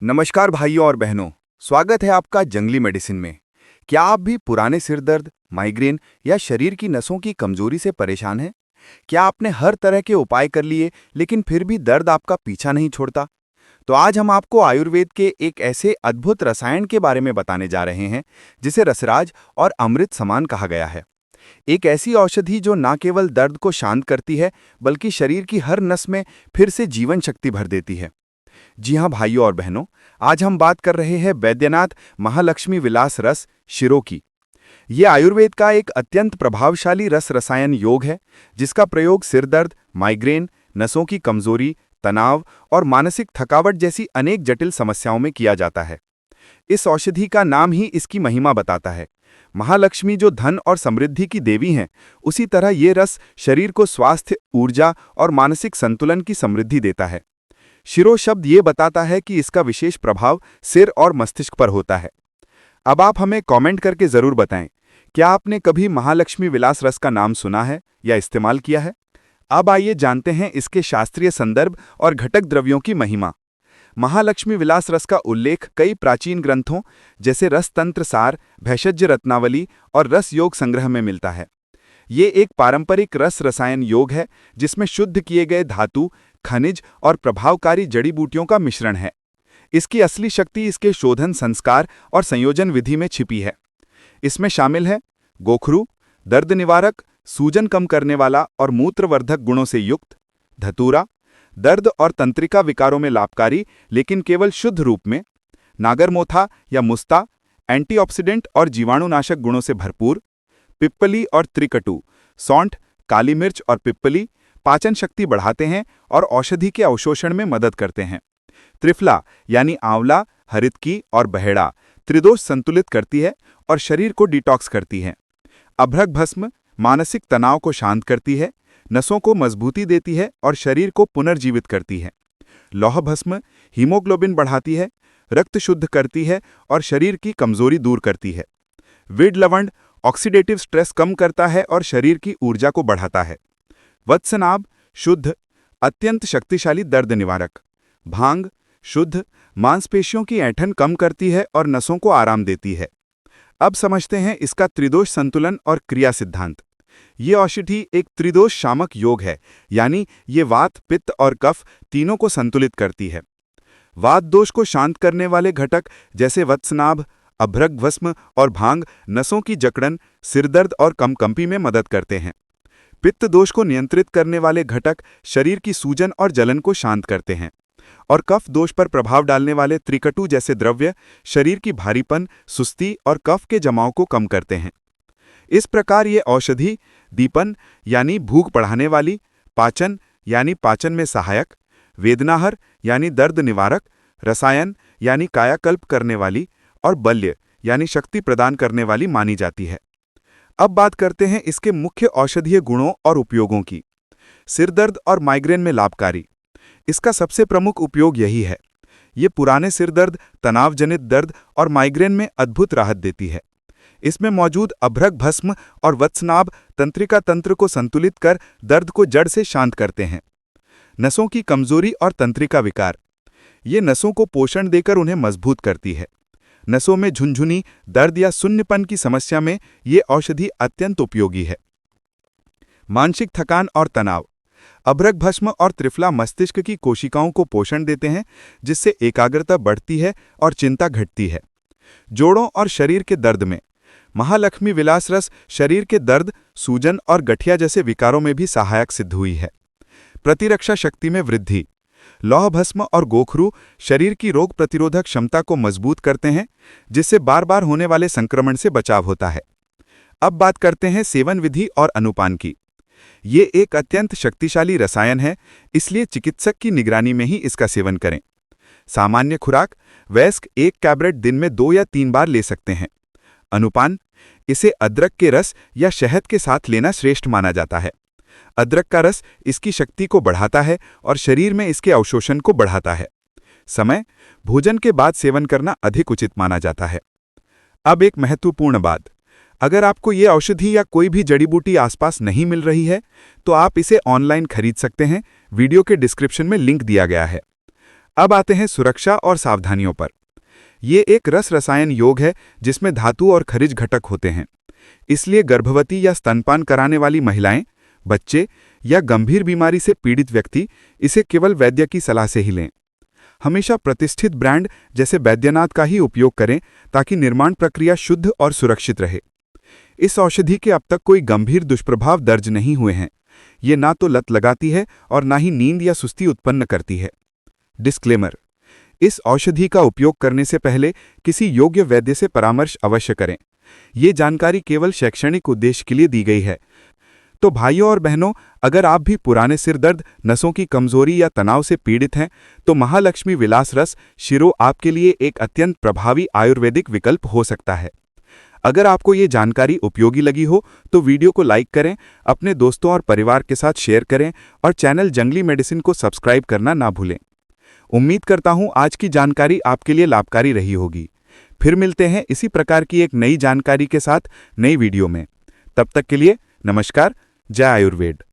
नमस्कार भाइयों और बहनों, स्वागत है आपका जंगली मेडिसिन में। क्या आप भी पुराने सिर दर्द, माइग्रेन या शरीर की नसों की कमजोरी से परेशान हैं? क्या आपने हर तरह के उपाय कर लिए लेकिन फिर भी दर्द आपका पीछा नहीं छोड़ता? तो आज हम आपको आयुर्वेद के एक ऐसे अद्भुत रसायन के बारे में बताने जा रहे हैं जिसे रसराज और अमृत समान कहा गया है। एक ऐसी औषधि जो न केवल दर्द को शांत करती है बल्कि शरीर की हर नस में फिर से जीवन शक्ति भर देती है। जी हाँ भाइयों और बहनों, आज हम बात कर रहे हैं वैद्यनाथ महालक्ष्मी विलास रस शिरो की। ये आयुर्वेद का एक अत्यंत प्रभावशाली रस रसायन योग है जिसका प्रयोग सिर दर्द, माइग्रेन, नसों की कमजोरी, तनाव और मानसिक थकावट जैसी अनेक जटिल समस्याओं में किया जाता है। इस औषधि का नाम ही इसकी महिमा बताता है। महालक्ष्मी जो धन और समृद्धि की देवी हैं, उसी तरह ये रस शरीर को स्वास्थ्य, ऊर्जा और मानसिक संतुलन की समृद्धि देता है। शिरो शब्द ये बताता है कि इसका विशेष प्रभाव सिर और मस्तिष्क पर होता है। अब आप हमें कमेंट करके जरूर बताएं, क्या आपने कभी महालक्ष्मी विलास रस का नाम सुना है या इस्तेमाल किया है? अब आइए जानते हैं इसके शास्त्रीय संदर्भ और घटक द्रव्यों की महिमा। महालक्ष्मी विलास रस का उल्लेख कई प्राचीन ग्रंथों जैसे रसतंत्र सार, भैषज्य रत्नावली और रस योग संग्रह में मिलता है। ये एक पारंपरिक रस रसायन योग है जिसमें शुद्ध किए गए धातु, खनिज और प्रभावकारी जड़ी बूटियों का मिश्रण है। इसकी असली शक्ति इसके शोधन संस्कार और संयोजन विधि में छिपी है। इसमें शामिल है गोखरू, दर्द निवारक, सूजन कम करने वाला और मूत्रवर्धक गुणों से युक्त; धतूरा, दर्द और तंत्रिका विकारों में लाभकारी लेकिन केवल शुद्ध रूप में; नागरमोथा या मुस्ता, एंटीऑक्सीडेंट और जीवाणुनाशक गुणों से भरपूर; पिप्पली और त्रिकटु, सौंठ, काली मिर्च और पिप्पली पाचन शक्ति बढ़ाते हैं और औषधि के अवशोषण में मदद करते हैं; त्रिफला यानी आंवला, हरितकी और बहेड़ा त्रिदोष संतुलित करती है और शरीर को डिटॉक्स करती है; अभ्रक भस्म मानसिक तनाव को शांत करती है, नसों को मजबूती देती है और शरीर को पुनर्जीवित करती है; लौह भस्म हीमोग्लोबिन बढ़ाती है, रक्त शुद्ध करती है और शरीर की कमजोरी दूर करती है; विड लवंड ऑक्सीडेटिव स्ट्रेस कम करता है और शरीर की ऊर्जा को बढ़ाता है; वत्सनाभ शुद्ध, अत्यंत शक्तिशाली दर्द निवारक; भांग शुद्ध, मांसपेशियों की ऐंठन कम करती है और नसों को आराम देती है। अब समझते हैं इसका त्रिदोष संतुलन और क्रिया सिद्धांत। ये औषधि एक त्रिदोष शामक योग है, यानी ये वात, पित्त और कफ तीनों को संतुलित करती है। वात दोष को शांत करने वाले घटक जैसे वत्सनाभ, अभ्रक भस्म और भांग नसों की जकड़न, सिरदर्द और कंपकंपी में मदद करते हैं। पित्त दोष को नियंत्रित करने वाले घटक शरीर की सूजन और जलन को शांत करते हैं, और कफ दोष पर प्रभाव डालने वाले त्रिकटु जैसे द्रव्य शरीर की भारीपन, सुस्ती और कफ के जमाव को कम करते हैं। इस प्रकार ये औषधि दीपन यानी भूख बढ़ाने वाली, पाचन यानी पाचन में सहायक, वेदनाहर यानी दर्द निवारक, रसायन यानी कायाकल्प करने वाली और बल्य यानी शक्ति प्रदान करने वाली मानी जाती है। अब बात करते हैं इसके मुख्य औषधीय गुणों और उपयोगों की। सिरदर्द और माइग्रेन में लाभकारी। इसका सबसे प्रमुख उपयोग यही है। ये पुराने सिरदर्द, तनावजनित दर्द और माइग्रेन में अद्भुत राहत देती है। इसमें मौजूद अभ्रक भस्म और वत्सनाभ तंत्रिका तंत्र को संतुलित कर दर्द को जड़ से शांत करते हैं। नसों की कमजोरी और तंत्रिका विकार। ये नसों को पोषण देकर उन्हें मजबूत करती है। नसों में झुनझुनी, दर्द या शून्यपन की समस्या में ये औषधि अत्यंत उपयोगी है। मानसिक थकान और तनाव। अभ्रक भस्म और त्रिफला मस्तिष्क की कोशिकाओं को पोषण देते हैं, जिससे एकाग्रता बढ़ती है और चिंता घटती है। जोड़ों और शरीर के दर्द में महालक्ष्मी विलास रस शरीर के दर्द, सूजन और गठिया जैसे विकारों में भी सहायक सिद्ध हुई है। प्रतिरक्षा शक्ति में वृद्धि। लौह भस्म और गोखरू शरीर की रोग प्रतिरोधक क्षमता को मजबूत करते हैं, जिससे बार बार होने वाले संक्रमण से बचाव होता है। अब बात करते हैं सेवन विधि और अनुपान की। ये एक अत्यंत शक्तिशाली रसायन है, इसलिए चिकित्सक की निगरानी में ही इसका सेवन करें। सामान्य खुराक, वयस्क 1 टैबलेट दिन में 2 या 3 बार ले सकते हैं। अनुपान, इसे अदरक के रस या शहद के साथ लेना श्रेष्ठ माना जाता है। अदरक का रस इसकी शक्ति को बढ़ाता है और शरीर में इसके अवशोषण को बढ़ाता है। समय, भोजन के बाद सेवन करना अधिक उचित माना जाता है। अब एक महत्वपूर्ण बात, अगर आपको ये औषधि या कोई भी जड़ी बूटी आसपास नहीं मिल रही है, तो आप इसे ऑनलाइन खरीद सकते हैं। वीडियो के डिस्क्रिप्शन में लिंक दिया गया है। अब आते हैं सुरक्षा और सावधानियों पर। ये एक रस रसायन योग है जिसमें धातु और खनिज घटक होते हैं। इसलिए गर्भवती या स्तनपान कराने वाली महिलाएं, बच्चे या गंभीर बीमारी से पीड़ित व्यक्ति इसे केवल वैद्य की सलाह से ही लें। हमेशा प्रतिष्ठित ब्रांड जैसे बैद्यनाथ का ही उपयोग करें ताकि निर्माण प्रक्रिया शुद्ध और सुरक्षित रहे। इस औषधि के अब तक कोई गंभीर दुष्प्रभाव दर्ज नहीं हुए हैं। ये ना तो लत लगाती है और ना ही नींद या सुस्ती उत्पन्न करती है। डिस्क्लेमर: इस औषधि का उपयोग करने से पहले किसी योग्य वैद्य से परामर्श अवश्य करें। ये जानकारी केवल शैक्षणिक उद्देश्य के लिए दी गई है। तो भाइयों और बहनों, अगर आप भी पुराने सिर दर्द, नसों की कमजोरी या तनाव से पीड़ित हैं, तो महालक्ष्मी विलास रस शिरो आपके लिए एक अत्यंत प्रभावी आयुर्वेदिक विकल्प हो सकता है। अगर आपको ये जानकारी उपयोगी लगी हो तो वीडियो को लाइक करें, अपने दोस्तों और परिवार के साथ शेयर करें और चैनल जंगली मेडिसिन को सब्सक्राइब करना ना भूलें। उम्मीद करता हूं आज की जानकारी आपके लिए लाभकारी रही होगी। फिर मिलते हैं इसी प्रकार की एक नई जानकारी के साथ नई वीडियो में। तब तक के लिए नमस्कार। जय आयुर्वेद।